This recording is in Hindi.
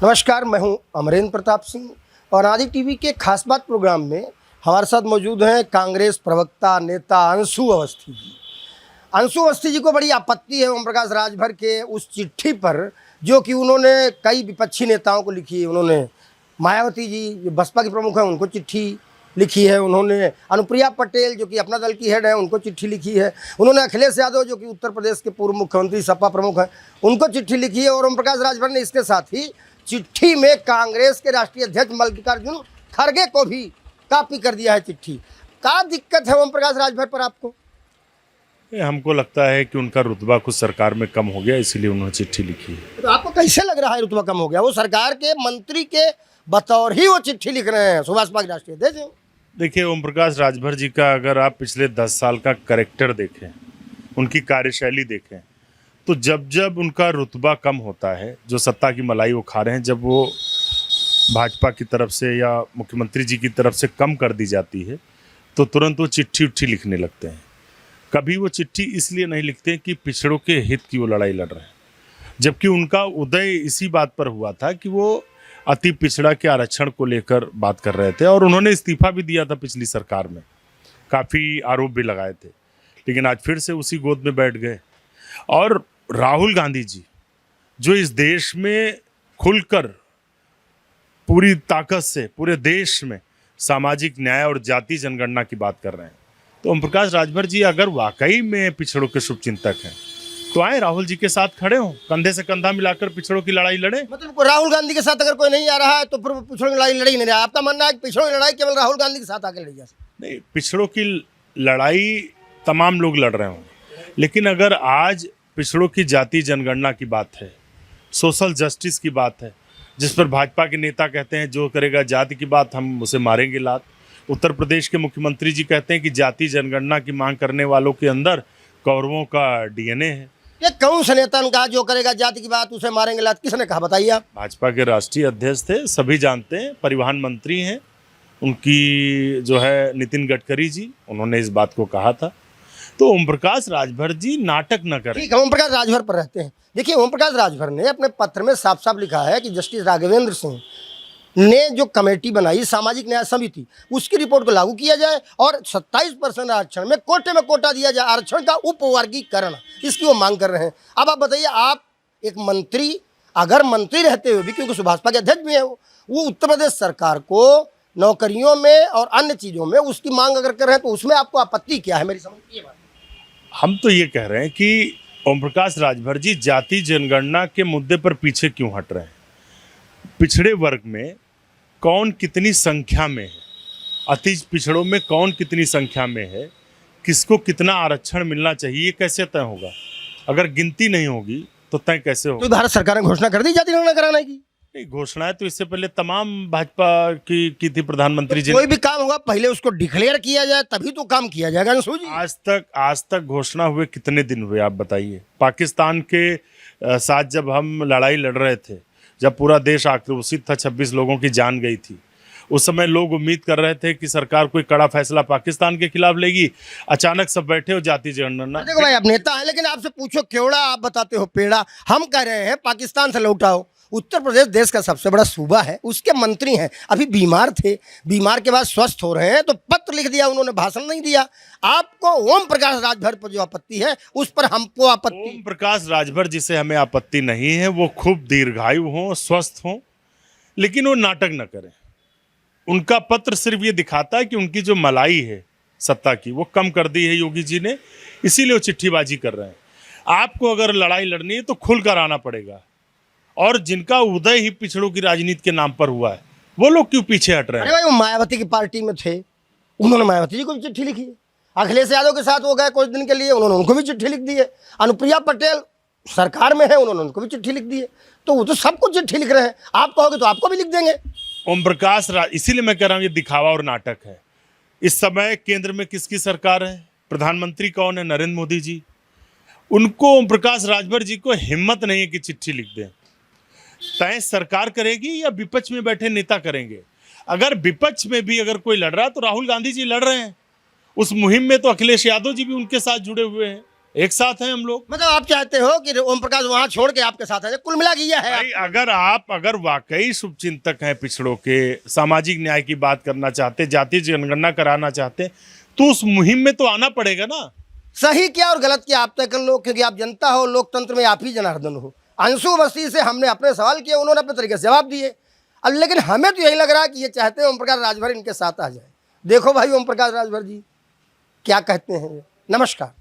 नमस्कार, मैं हूं अमरेंद्र प्रताप सिंह और आदि टीवी के खास बात प्रोग्राम में हमारे साथ मौजूद हैं कांग्रेस प्रवक्ता नेता अंशु अवस्थी जी। अंशु अवस्थी जी को बड़ी आपत्ति है ओम प्रकाश राजभर के उस चिट्ठी पर जो कि उन्होंने कई विपक्षी नेताओं को लिखी है। उन्होंने मायावती जी जो बसपा की प्रमुख हैं उनको चिट्ठी लिखी है, उन्होंने अनुप्रिया पटेल जो कि अपना दल की हेड है उनको चिट्ठी लिखी है, उन्होंने अखिलेश यादव जो कि उत्तर प्रदेश के पूर्व मुख्यमंत्री सपा प्रमुख हैं उनको चिट्ठी लिखी है और ओम प्रकाश राजभर ने इसके साथ ही चिट्ठी में कांग्रेस के राष्ट्रीय अध्यक्ष मल्लिकार्जुन खड़गे को भी कॉपी कर दिया है चिट्ठी। क्या दिक्कत है ओम प्रकाश राजभर पर आपको? हमको लगता है कि उनका रुतबा कुछ सरकार में कम हो गया, इसीलिए उन्होंने चिट्ठी लिखी है। तो आपको कैसे लग रहा है रुतबा कम हो गया? वो सरकार के मंत्री के बतौर ही वो चिट्ठी लिख रहे हैं, सुभाष पार्टी राष्ट्रीय अध्यक्ष हैं। देखिए, ओम प्रकाश राजभर जी का अगर आप पिछले 10 साल का कैरेक्टर देखें, उनकी कार्यशैली देखें, तो जब जब उनका रुतबा कम होता है, जो सत्ता की मलाई वो खा रहे हैं, जब वो भाजपा की तरफ से या मुख्यमंत्री जी की तरफ से कम कर दी जाती है तो तुरंत वो चिट्ठी उट्ठी लिखने लगते हैं। कभी वो चिट्ठी इसलिए नहीं लिखते कि पिछड़ों के हित की वो लड़ाई लड़ रहे हैं, जबकि उनका उदय इसी बात पर हुआ था कि वो अति पिछड़ा के आरक्षण को लेकर बात कर रहे थे और उन्होंने इस्तीफा भी दिया था पिछली सरकार में, काफ़ी आरोप भी लगाए थे, लेकिन आज फिर से उसी गोद में बैठ गए। और राहुल गांधी जी जो इस देश में खुलकर पूरी ताकत से पूरे देश में सामाजिक न्याय और जाति जनगणना की बात कर रहे हैं, तो ओम प्रकाश राजभर जी अगर वाकई में पिछड़ों के शुभचिंतक हैं तो आए राहुल जी के साथ खड़े हों, कंधे से कंधा मिलाकर पिछड़ों की लड़ाई लड़े। मतलब राहुल गांधी के साथ अगर कोई नहीं आ रहा है तो फिर पिछड़ों की लड़ाई लड़ी नहीं रहा। आपका मानना है कि पिछड़ों की लड़ाई केवल राहुल गांधी के साथ आके लड़ी जा सकती? नहीं, पिछड़ों की लड़ाई तमाम लोग लड़ रहे होंगे, लेकिन अगर आज पिछड़ों की जाति जनगणना की बात है, सोशल जस्टिस की बात है, जिस पर भाजपा के नेता कहते हैं जो करेगा जाति की बात हम उसे मारेंगे लात। उत्तर प्रदेश के मुख्यमंत्री जी कहते हैं कि जाति जनगणना की मांग करने वालों के अंदर कौरवों का डीएनए है। ये कौन सा नेता ने कहा जो करेगा जाति की बात उसे मारेंगे लात? किसने कहा, बताइए आप। भाजपा के राष्ट्रीय अध्यक्ष थे, सभी जानते हैं, परिवहन मंत्री हैं उनकी जो है नितिन गडकरी जी, उन्होंने इस बात को कहा था। तो ओम प्रकाश राजभर जी नाटक न करें। ठीक है, ओम प्रकाश राजभर पर रहते हैं। देखिए, ओम प्रकाश राजभर ने अपने पत्र में साफ साफ लिखा है कि जस्टिस राघवेंद्र सिंह ने जो कमेटी बनाई सामाजिक न्याय समिति, उसकी रिपोर्ट को लागू किया जाए और 27% आरक्षण में कोटा दिया जाए, आरक्षण का उपवर्गीकरण, इसकी वो मांग कर रहे हैं। अब आप बताइए, आप एक मंत्री, अगर मंत्री रहते हुए भी, क्योंकि सुभाष पार्टी अध्यक्ष भी है वो उत्तर प्रदेश सरकार को नौकरियों में और अन्य चीज़ों में उसकी मांग अगर कर रहे हैं तो उसमें आपको आपत्ति क्या है? मेरी समझ ये बात। हम तो ये कह रहे हैं कि ओम प्रकाश राजभर जी जाति जनगणना के मुद्दे पर पीछे क्यों हट रहे हैं? पिछड़े वर्ग में कौन कितनी संख्या में है, अति पिछड़ों में कौन कितनी संख्या में है, किसको कितना आरक्षण मिलना चाहिए, कैसे तय होगा? अगर गिनती नहीं होगी तो तय कैसे होगा? तो भारत सरकार ने घोषणा कर दी जाति गणना कराने की। नहीं, घोषणाएं तो इससे पहले तमाम भाजपा की थी, प्रधानमंत्री जी। कोई भी काम होगा पहले उसको डिक्लेयर किया जाए तभी तो काम किया जाएगा। अंशु जी, आज तक घोषणा हुए कितने दिन हुए आप बताइए? पाकिस्तान के साथ जब हम लड़ाई लड़ रहे थे, जब पूरा देश आक्रोशित था, 26 लोगों की जान गई थी, उस समय लोग उम्मीद कर रहे थे कि सरकार कोई कड़ा फैसला पाकिस्तान के खिलाफ लेगी। अचानक सब बैठे हो जाति जनगणना। देखो भाई, आप नेता हैं, लेकिन आपसे पूछो केवड़ा, आप बताते हो पेड़ा। हम कह रहे हैं पाकिस्तान से लौटाओ। उत्तर प्रदेश देश का सबसे बड़ा सूबा है, उसके मंत्री हैं, अभी बीमार थे, बीमार के बाद स्वस्थ हो रहे हैं तो पत्र लिख दिया, उन्होंने भाषण नहीं दिया। आपको ओम प्रकाश राजभर पर जो आपत्ति है उस पर हमको आपत्ति। ओम प्रकाश राजभर जिसे हमें आपत्ति नहीं है, वो खूब दीर्घायु हों, स्वस्थ हों, लेकिन वो नाटक न करें। उनका पत्र सिर्फ ये दिखाता है कि उनकी जो मलाई है सत्ता की वो कम कर दी है योगी जी ने, इसीलिए वो चिट्ठीबाजी कर रहे हैं। आपको अगर लड़ाई लड़नी है तो खुलकर आना पड़ेगा, और जिनका उदय ही पिछड़ों की राजनीति के नाम पर हुआ है वो लोग क्यों पीछे हट रहे हैं? अरे भाई, वो मायावती की पार्टी में थे, उन्होंने मायावती जी को भी चिट्ठी लिखी है। अखिलेश यादव के साथ वो गए कुछ दिन के लिए, उन्होंने उनको भी चिट्ठी लिख दी है। अनुप्रिया पटेल सरकार में है, उन्होंने उनको भी चिट्ठी लिख दी है। तो वो तो सबको चिट्ठी लिख रहे हैं, आप कहोगे तो आपको भी लिख देंगे। ओम प्रकाश इसीलिए मैं कह रहा हूँ ये दिखावा और नाटक है। इस समय केंद्र में किसकी सरकार है? प्रधानमंत्री कौन है? नरेंद्र मोदी जी। उनको ओम प्रकाश राजभर जी को हिम्मत नहीं है कि चिट्ठी लिख दें। तय सरकार करेगी या विपक्ष में बैठे नेता करेंगे? अगर विपक्ष में भी अगर कोई लड़ रहा है तो राहुल गांधी जी लड़ रहे हैं। उस मुहिम में तो अखिलेश यादव जी भी उनके साथ जुड़े हुए हैं। एक साथ हैं हम लोग। मतलब आप चाहते हो कि ओम प्रकाश वहां छोड़ के आपके साथ आ जाए, कुल मिला के यह है भाई अगर वाकई शुभचिंतक हैं पिछड़ों के, सामाजिक न्याय की बात करना चाहते, जातीय जनगणना कराना चाहते, तो उस मुहिम में तो आना पड़ेगा ना। सही क्या और गलत क्या आप तय कर लो, क्योंकि आप जनता हो, लोकतंत्र में आप ही जनार्दन हो। अंशु अवस्थी से हमने अपने सवाल किए, उन्होंने अपने तरीके से जवाब दिए। अब लेकिन हमें तो यही लग रहा है कि ये चाहते हैं ओम प्रकाश राजभर इनके साथ आ जाए। देखो भाई ओम प्रकाश राजभर जी क्या कहते हैं। नमस्कार।